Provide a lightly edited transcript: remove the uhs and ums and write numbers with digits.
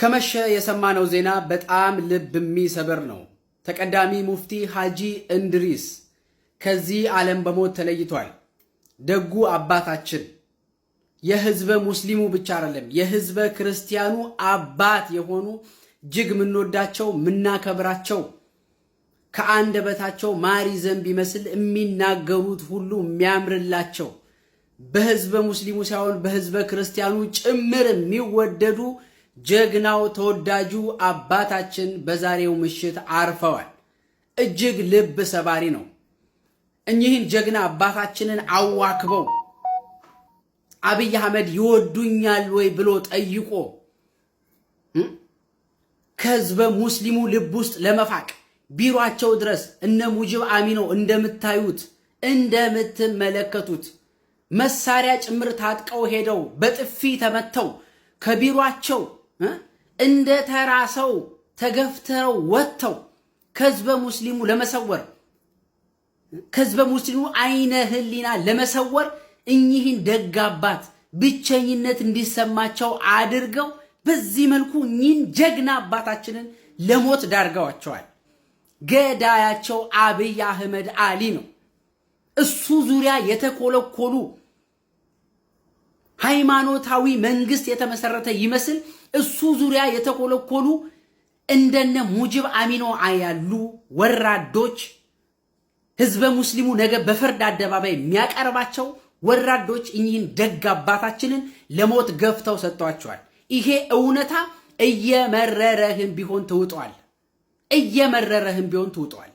ከመሸ የሰማነው ዜና በጣም ልብ የሚሰብር ነው። ተቀዳሚ ሙፍቲ ሐጂ እንድሪስ ከዚህ ዓለም በሞት ተለይቷል። ደጉ አባታችን የህዝበ ሙስሊሙ ብቻ አይደለም የህዝበ ክርስቲያኑ አባት የሆኑ እጅግ ምንወዳቸው ምናከብራቸው ከአንደበታቸው ማር ዘንብ ይመስል የሚናገሩት ሁሉ የሚያምርላቸው በህዝበ ሙስሊሙ ሳይሆን በህዝበ ክርስቲያኑ ጭምር የሚወደዱ ጀግናው ተወዳጁ አባታችን በዛሬው ምሽት አርፈዋል። እጅግ ልብ ሰባሪ ነው። እኚህን ጀግና አባታችንን አዋክበው አብይ አህመድ ይወዱኛል ወይ ብሎ ጠይቆ ከህዝበ ሙስሊሙ ልብ ውስጥ ለመፋቅ ቢሮአቸው ድረስ እነ ሙጅብ አሚኖ እንደምታዩት እንደምትመለከቱት መሳሪያ ጭምር ታጥቀው ሄደው በጥፊ ተመተው ከቢሮአቸው እንደ ተራሰው ተገፍተው ወጥተው ከህዝበ ሙስሊሙ ለመሰወር ከህዝበ ሙስሊሙ አይነ ህሊና ለመሰወር እኚህን ደግ አባት ብቸኝነት እንዲሰማቸው አድርገው በዚህ መልኩ እኚህን ጀግና አባታችንን ለሞት ዳርገዋቸዋል። ገዳያቸው አብይ አህመድ አሊ ነው። እሱ ዙሪያ የተኮለኮሉ ሃይማኖታዊ መንግስት የተመሰረተ ይመስል እሱ ዙሪያ የተኮለኮሉ እንደነ ሙጅብ አሚኖ ያሉ ወራዶች ህዝበ ሙስሊሙ ነገ በፍርድ አደባባይ የሚያቀርባቸው ወራዶች እኚህን ደግ አባታችንን ለሞት ገፍተው ሰጥተዋቸዋል። ይሄ እውነታ እየመረረህም ቢሆን ትውጧል።